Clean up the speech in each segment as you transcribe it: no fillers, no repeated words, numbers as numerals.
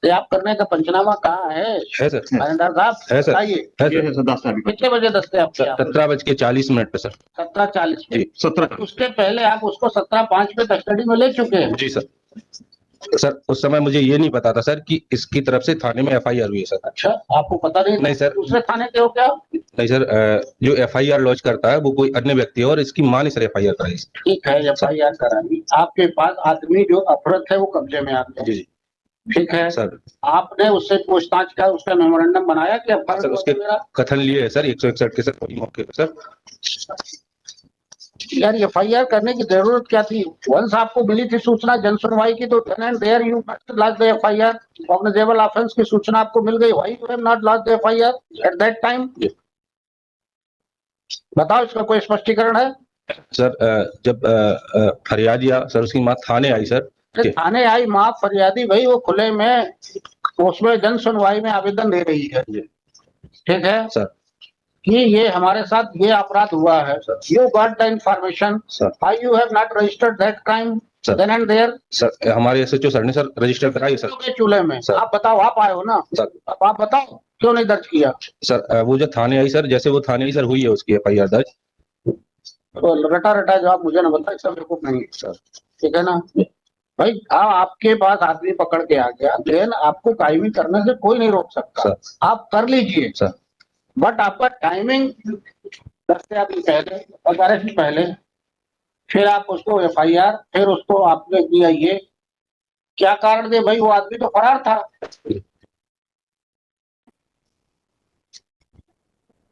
ये आप करने का पंचनामा कहाँ है सर, थानेदार साहब? है सर, बताइए है सर। कितने बजे दस्ते आपके? 17:40 पे सर। 17:40 पे? जी 17। उसके पहले आप उसको 17:05 पे कस्टडी में ले चुके हैं? जी सर। सर उस समय मुझे ये नहीं पता था सर कि इसकी तरफ से थाने में FIR हुई है सर। अच्छा, आपको पता नहीं? नहीं सर। दूसरे थाने के हो क्या? नहीं सर, जो FIR लॉन्च करता है वो कोई अन्य व्यक्ति है और इसकी मां ने सर FIR कराई। ठीक है, FIR कराई। आपके पास आदमी जो अपहृत है वो कब्जे में आ गया। जी जी ठीक है सर। आपने उससे पूछताछ का उसका मेमोरेंडम बनाया कि सर उसके कथन लिए है सर 161 के सर मौके पर सर। यार FIR करने की जरूरत क्या थी? वंस आपको मिली थी सूचना जन सुनवाई की तो there you launch the FIR। Cognizable offence की सूचना आपको मिल गई, why you have not launch the FIR at that time? बताओ, इसका कोई स्पष्टीकरण है? सर जब फरियादिया सर उसकी मां थाने आई सर। थाने आई मां फरियादी, भाई वो खुले में उसमें जन सुनवाई में आवेदन दे रही है। ठीक है सर कि ये हमारे साथ ये अपराध हुआ है, you got the information, why you have not registered that crime then and there? Sir हमारे SHO सर ने सर रजिस्टर कराई सर के चूल्हे में। आप बताओ, आप आए हो ना सर, अब आप बताओ क्यों नहीं दर्ज किया? सर वो जो थाने आई सर, जैसे वो थाने आई सर हुई है उसकी FIR दर्ज। तो रटा रटा जवाब मुझे ना बताए, सब बेवकूफ नहीं है सर। ठीक है ना भाई? आपके पास आदमी पकड़ के आ गया, लेकिन आपको कायमी करने से कोई नहीं रोक सकता, आप कर लीजिए सर। बट आपका टाइमिंग 10 से पहले और 11 से पहले, फिर आप उसको FIR, फिर उसको आपने किया ये क्या कारण दे? भाई वो आदमी तो फरार था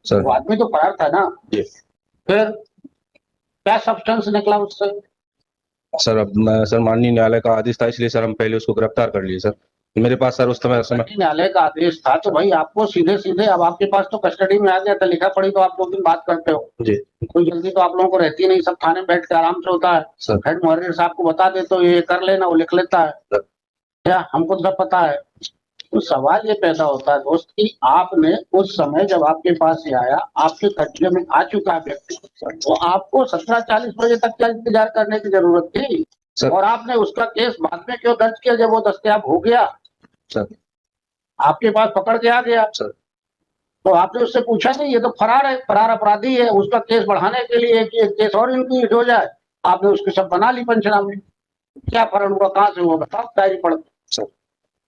सर, वो आदमी तो फरार था ना। फिर क्या सब्सटेंस निकला उससे? सर अब सर माननीय न्यायालय का आदेश था, इसलिए सर हम पहले उसको गिरफ्तार कर लिए सर। मेरे पास सर उस समय न्यायालय का आदेश था तो भाई आपको सीधे सीधे, अब आपके पास तो कस्टडी में आ गया था, लिखा पड़ी तो आप 2 दिन बात करते हो जी। कोई जल्दी तो आप लोगों को रहती नहीं, सब थाने में बैठ के आराम से होता है। हेड मुहर्रिर साहब को बता दे तो ये कर लेना, वो लिख लेता है क्या? हमको तो सब पता है। तो सवाल ये पैदा होता है दोस्त कि आपने उस समय जब आपके पास ये आया, आपके कब्जे में आ चुका है व्यक्ति, तो आपको 17:40 बजे तक क्या इंतजार करने की जरूरत थी? और आपने उसका केस बाद में क्यों दर्ज किया जब वो दस्तयाब हो गया सर? आपके पास पकड़ के आ गया सर, तो आपने उससे पूछा नहीं? ये तो फरार है, फरार अपराधी है, उसका केस बढ़ाने के लिए कि एक केस और इंक्रीज हो जाए, आपने उसके सब बना ली पंचनामे। क्या फर्क हुआ? कहाँ से हुआ बताओ? डायरी पढ़ सर,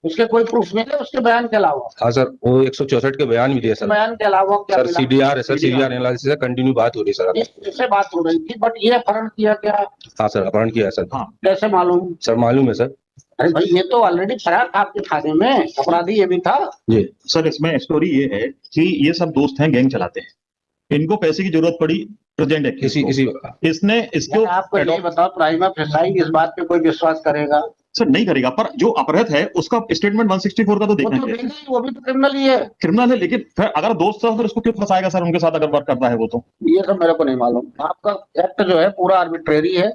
उसके कोई प्रूफ मिले उसके बयान के अलावा? हाँ सर, वो 164 के बयान भी दिए सर। बयान के अलावा क्या सर CDR है सर, CDR एनालिसिस से कंटिन्यू बात हो रही है सर। इससे बात हो रही थी, बट ये अपहरण किया क्या? हाँ सर अपहरण किया सर। हाँ कैसे मालूम? सर मालूम है सर। अरे भाई ये तो ऑलरेडी फरार था आपके थाने में, अपराधी ये भी था जी सर। इसमें स्टोरी ये है कि ये सब दोस्त हैं, गैंग चलाते हैं, इनको पैसे की जरूरत पड़ी प्रेजेंट है इसने इसको। आपको ये बताओ, प्राइमा फेसाई इस बात पे कोई विश्वास करेगा? सर नहीं करेगा, पर जो अपराध है उसका स्टेटमेंट 164 का तो देखना चाहिए। वो भी तो क्रिमिनल ही है। क्रिमिनल है, लेकिन फिर अगर दोस्त है फिर उसको क्यों फंसाएगा सर? उनके साथ अगर वर्क करता है वो तो ये सब मेरे को नहीं मालूम। आपका एक्ट जो है पूरा आर्बिट्रेरी है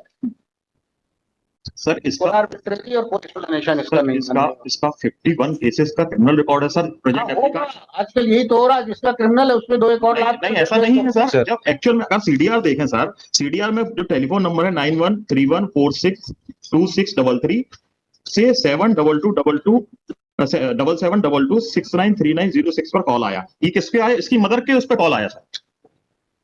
सर। इसका आर्बिट्रेरी और कोई एक्सप्लेनेशन इसका नहीं। इसका 51 केसेस का क्रिमिनल रिकॉर्ड है सर प्रेजेंट का। आजकल यही तो हो रहा है, जिसका क्रिमिनल है उसमें 2 एक और लाख। नहीं ऐसा नहीं है सर। जब एक्चुअल में अगर CDR देखें सर, CDR में जो टेलीफोन नंबर है 9131462633 से 7722693906 पर कॉल आया। ये किसके आया? इसकी मदर के उस पर कॉल आया सर,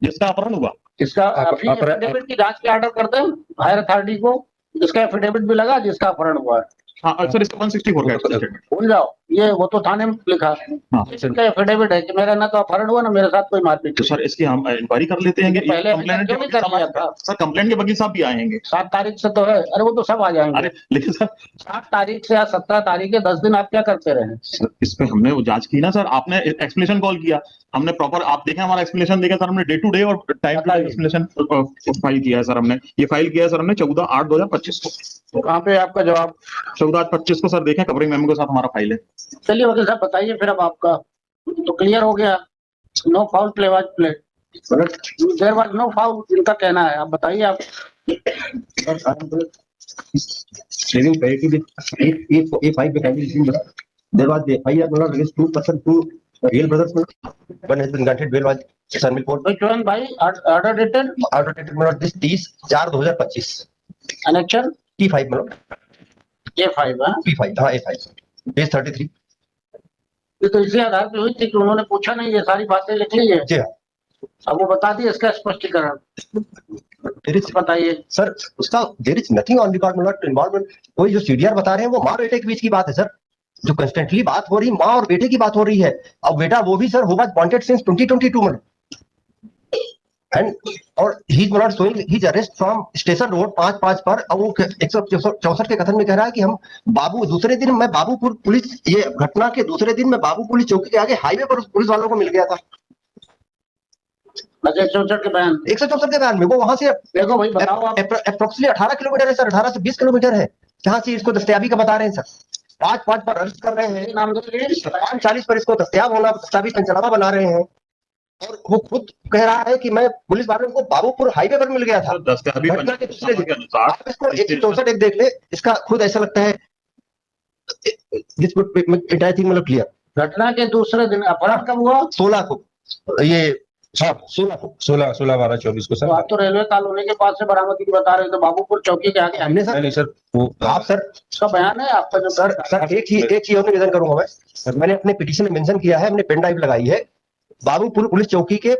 जिसका अपहरण हुआ। इसका एफिडेविट की जांच के ऑर्डर करते हैं हायर अथॉरिटी को, इसका एफिडेविट भी लगा जिसका अपहरण हुआ है। हाँ सर, इसका 164 का स्टेटमेंट भूल जाओ, ये वो तो थाने में लिखा है। इसका एफिडेविट है कि मेरा ना तो अपहरण हुआ ना मेरे साथ कोई मारपीट। तो सर इसकी हम इंक्वायरी कर लेते हैं। पहले कंप्लेंट कर लिया था सर, कंप्लेंट के वकील साहब भी आएंगे 7 तारीख से तो है। अरे वो तो सब आ जाएंगे। अरे लेकिन सर 7 तारीख से या 17 तारीख के 10 दिन आप क्या करते रहे? सर इस पे हमने वो जांच की ना सर। आपने एक्सप्लेनेशन कॉल किया, हमने प्रॉपर आप देखें हमारा एक्सप्लेनेशन देखा सर। हमने डे टू डे और time to time explanation file किया है सर। हमने ये फाइल किया है सर हमने 14/8/2025 को। तो कहाँ पे आपका जवाब? 14/8/25 को सर देखें, कवरिंग मेमो के साथ हमारा फाइल है। चलिए वकील साहब बताइए फिर। अब आपका तो क्लियर हो गया, no foul play was play, there was no foul, इनका कहना है। आप बताइए आप। saving priority with A5 there was the FIR against 2 person, 2 real brothers. One has been granted bail was Sanmil Court. Which one भाई? Order dated this 30/4/2025 annexure T5 A5 P5 हाँ A5 page 33। ये तो इसी आधार पे हुई थी कि उन्होंने पूछा नहीं, ये सारी बातें लिख ली है। जी हाँ। अब वो बता दिए इसका स्पष्टीकरण, There is- बताइए। सर उसका there is nothing on record, not involvement. कोई जो सीडीआर बता रहे हैं वो माँ बेटे के बीच की बात है सर, जो कंस्टेंटली बात हो रही माँ और बेटे की बात हो रही है। अब बेटा वो भी sir who was wanted since 2022 में, एंड और he is not showing his arrest from station road 5/5 पर। अब वो 164 के कथन में कह रहा है कि हम बाबू दूसरे दिन मैं बाबूपुर पुलिस, ये घटना के दूसरे दिन मैं बाबू पुलिस चौकी के आगे हाईवे पर पुलिस वालों को मिल गया था। 164 के बयान, 164 के बयान में वो वहां से देखो भाई बताओ आप। अप्रोक्सीमेटली 18 किलोमीटर है सर, 18 से 20 किलोमीटर है जहां से इसको दस्तयाबी का बता रहे हैं सर। 5/5 पर अरेस्ट कर रहे हैं, नाम दीजिए। 5:40 पर इसको दस्तयाब होना दस्तावेज पंचनामा बना रहे हैं, और वो खुद कह रहा है कि मैं पुलिस वालों को बाबूपुर हाईवे पर मिल गया था। दस्तयाबी घटना के दूसरे दिन के अनुसार आप इसको 164 एक देख ले, इसका खुद ऐसा लगता है दिस एंटायर थिंग मतलब क्लियर। घटना के दूसरे दिन अपराध कब हुआ? 16 को, ये हाँ 16 को 16/12/24 को तो सर। आप तो रेलवे कॉलोनी के पास से बरामदगी की बता रहे थे, बाबूपुर चौकी के आगे। हमने सर नहीं सर, वो आप सर उसका बयान है आपका जो सर एक चीज और निवेदन करूंगा मैंने अपने पिटीशन में मेंशन किया है, हमने पेन ड्राइव लगाई है बाबूपुर पुलिस चौकी के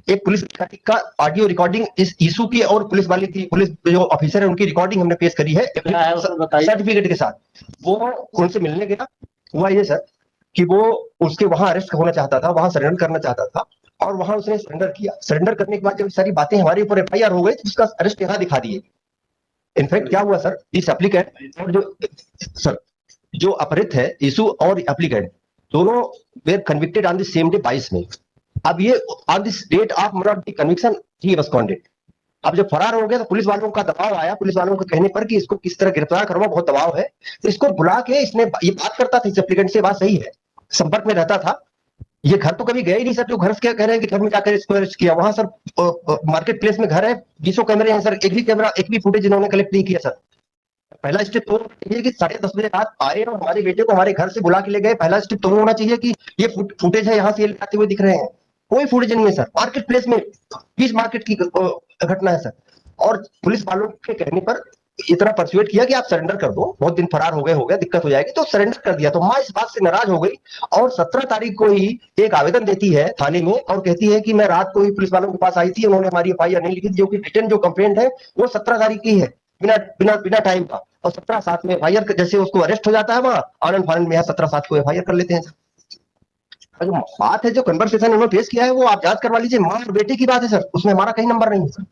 एक पुलिस अधिकारी का ऑडियो रिकॉर्डिंग इस इशू की और पुलिस वाले की, पुलिस जो ऑफिसर है उनकी रिकॉर्डिंग हमने पेश करी है क्या है उसको बताइए। सर्टिफिकेट के साथ। वो उनसे मिलने गया, हुआ ये सर कि वो उसके वहां अरेस्ट होना चाहता था, वहां सरेंडर करना चाहता था, और वहां उसने सरेंडर किया। सरेंडर करने के बाद जब सारी बातें हमारे ऊपर एफआईआर हो गई तो उसका अरेस्ट यहाँ दिखा दिए। इनफैक्ट क्या हुआ सर, इस एप्लीकेंट और जो अपहृत है यीशु और एप्लीकेंट दोनों were convicted on the same day 22 में। अब ये ऑन दिस डेट ऑफ मतलब कन्विक्शन ही वाज कॉन्डेड। अब जब फरार हो गया तो पुलिस वालों का दबाव आया, पुलिस वालों के कहने पर कि इसको किस तरह गिरफ्तार करवा, बहुत दबाव है, तो इसको बुला के इसने ये बात करता था इस एप्लीकेंट से, बात सही है, संपर्क में रहता था। ये घर तो कभी गया ही नहीं सर, जो घर से क्या कह रहे हैं कि घर में जाकर इसको अरेस्ट किया। वहां सर मार्केट प्लेस में घर है, 20 कैमरे हैं सर, एक भी फुटेज इन्होंने कलेक्ट नहीं किया सर। पहला स्टेप तो ये कि 10:30 बजे रात आए और हमारे बेटे को हमारे घर से बुला के ले गए। पहला स्टेप तो होना चाहिए कि ये फुटेज है, यहाँ से ये आते हुए दिख रहे हैं, कोई फुटेज नहीं है सर। मार्केट प्लेस में बीच मार्केट की घटना है सर, और पुलिस वालों के कहने पर इतना परसुएट किया कि आप सरेंडर कर दो, बहुत दिन फरार हो गया, दिक्कत हो जाएगी, तो सरेंडर कर दिया। तो माँ इस बात से नाराज हो गई और 17 तारीख को ही एक आवेदन देती है थाने में और कहती है कि मैं रात को ही पुलिस वालों के पास आई थी, उन्होंने हमारी एफआईआर नहीं लिखी, जो कि रिटर्न जो कंप्लेंट है वो 17 तारीख की है, बिना बिना बिना टाइम का। और 17/7 में एफआईआर जैसे उसको अरेस्ट हो जाता है वहां आनंद फानंद में, 17/7 को एफआईआर कर लेते हैं। जो बात है, जो कन्वर्सेशन उन्होंने पेश किया है वो आप जांच करवा लीजिए, माँ और बेटे की बात है सर, उसमें हमारा कहीं नंबर नहीं है सर।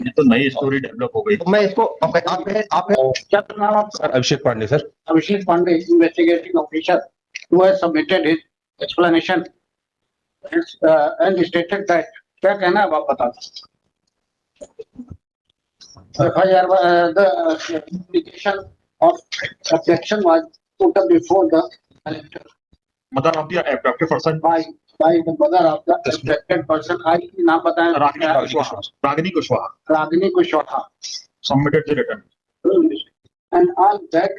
ये तो नई स्टोरी डेवलप हो गई। तो मैं इसको आप क्या नाम आपका? Sir Abhishek Pandey sir. Abhishek Pandey, investigating officer, who has submitted his explanation and stated that, क्या कहना है आप बता दो। FIR, the application of objection was put up before the collector mother of the abducted person by the mother of the affected person. आई नाम बताएं। Ragini Kushwaha Ragini Kushwaha submitted the return and all that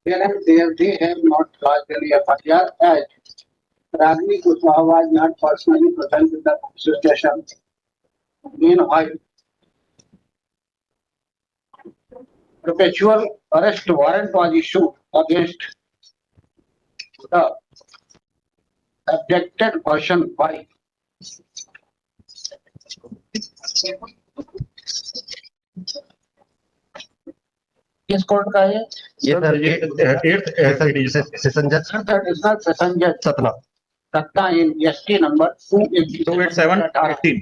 they have not lodged any FIR as Ragini Kushwaha was not personally present in the police station. Meanwhile, perpetual arrest warrant was issued against the abducted person by किस court का है? ये sir session जज additional session जज सतना सत्ता इन ST number 287/18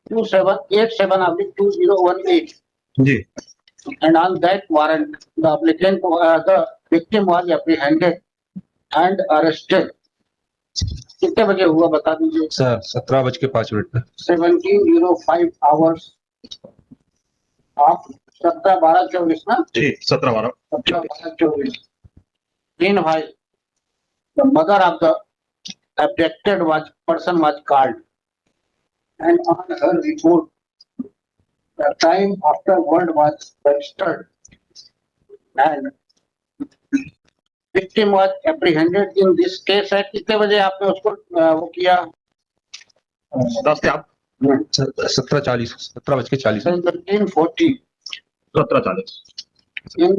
2787/2018, ji. and on that warrant the applicant the victim was apprehended and arrested. कितने बजे हुआ बता दीजिए। सर 17:05 पे 17:05 hours of 17/12/24 ना जी 17/12 17/12/24। Meanwhile, the mother of the abducted person was called, and on her report, the time afterward was registered, and victim was apprehended in this case at कितने बजे आपने उसको वो किया? 10 से आप 17:40 17:40 17:40 1740 in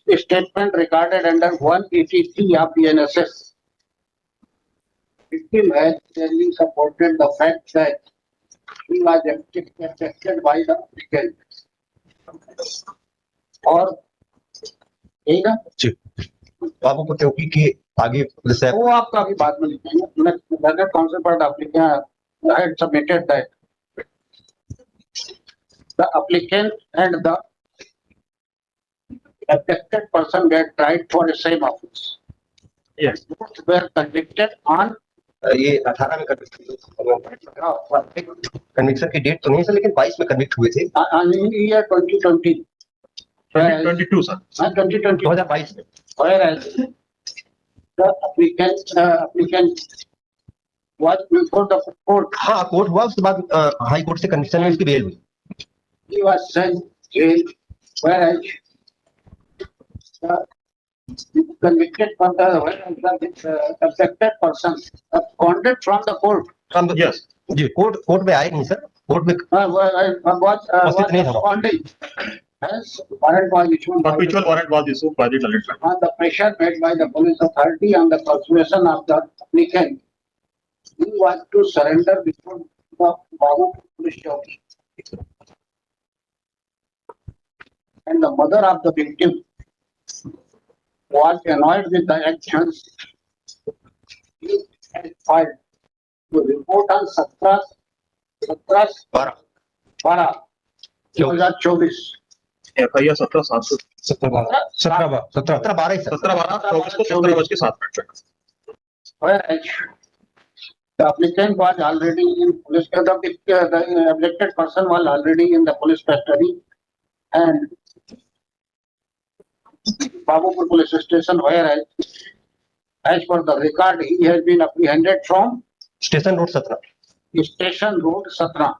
his statement recorded under 183 of the NSS, victim has clearly supported the fact that he was affected by the applicant. और यही ना, बाबूपुर चौकी के आगे पुलिस है। वो आपका अभी बाद में लिखेंगे। Next, council part applicant had submitted that the applicant and the affected person get tried for the same offence. Yes. Both were convicted on ये 18 में कन्विक्शन की डेट तो नहीं सर, लेकिन 22 में कन्विक्ट हुए थे। year 2020. 2022 सर। 2020. 2022 में। Whereas the applicant was before the court. हाँ, कोर्ट हुआ, उसके बाद हाई कोर्ट से कन्विक्शन में उसकी बेल हुई। He was sent jail, whereas the convicted person, the affected person, absconded from the court. Yes. जी, कोर्ट में आए नहीं सर, कोर्ट में Was नहीं था। absconding. Hence, warrant was issued. Perpetual warrant was issued by the Dalit Tribunal. On the pressure made by the police authority and the persuasion of the applicant, he was to surrender before the Babu police chowki. And the mother of the victim was annoyed with the actions. He had filed to report on 17/12/2024. FIR 17/7 17/12 he sir. 17/12/24 को 17:07 Whereas the applicant was already in police, the objected person was already in the police custody and Babupur police station, whereas as per the record, he has been apprehended from station road 17। Station Road, Satna.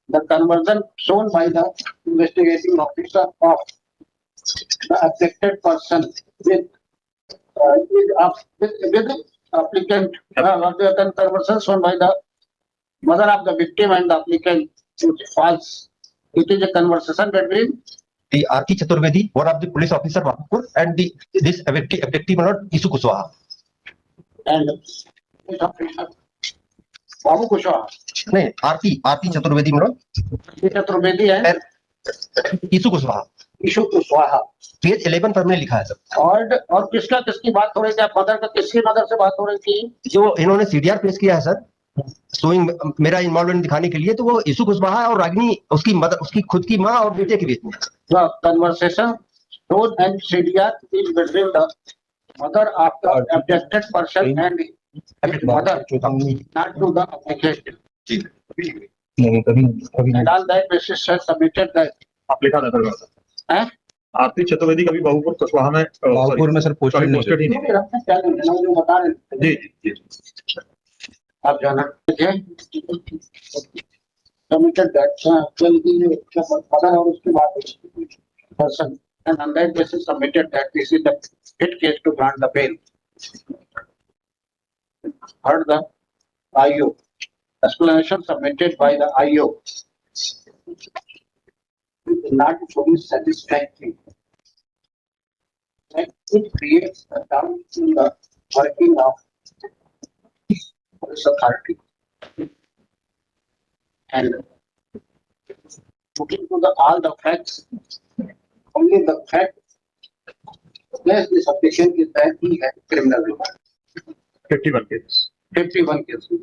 The conversion shown by the investigating officer of the affected person with applicant, the conversion shown by the mother of the victim and the applicant is false. It is a conversation between The R.K. Chaturvedi, one of the police officer Babupur, and this objective Lord Isu Kushwaha. and Babu Kushwaha. नहीं, R.K. Chaturvedi Manoj Chaturvedi है, ईसु Kushwaha, issue Kushwaha. Page 11 पर हमने लिखा है sir. और किसकी बात हो रही थी? मदर का, किसकी मदर से बात हो रही थी? जो इन्होंने सीडीआर पेश किया है सर, शोइंग मेरा इन्वॉल्वमेंट दिखाने के लिए, तो वो ईसु कुशवाहा और रागिनी उसकी मदर, उसकी खुद की माँ और बेटे के बीच में। The conversation shown and CDR is between the mother of the objected person and his mother, not to the application. And on that basis, sir submitted that. आप लिखा था सर। हैं? आरती चतुर्वेदी कभी बाबूपुर कुशवाहा में बाबूपुर में सर पोस्टेड नहीं पोस्टेड ही नहीं। क्या जो बता रहे थे, जी जी आप जाना submitted that. मदर और उसके बाद person, and on that basis submitted that this is the fit case to grant the bail. Heard the IO. Explanation submitted by the IO. Not fully satisfactory. And it creates a doubt in the working of police authority. And looking to the all the facts, only the fact yes, the sufficient is that he had criminal record. 51 cases. 51 cases.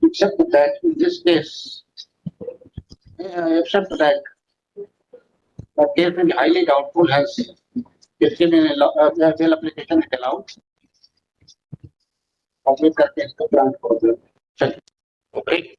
Except that in this case, except that the case is highly doubtful, has bail application is allowed. Public case to grant for the check. Okay.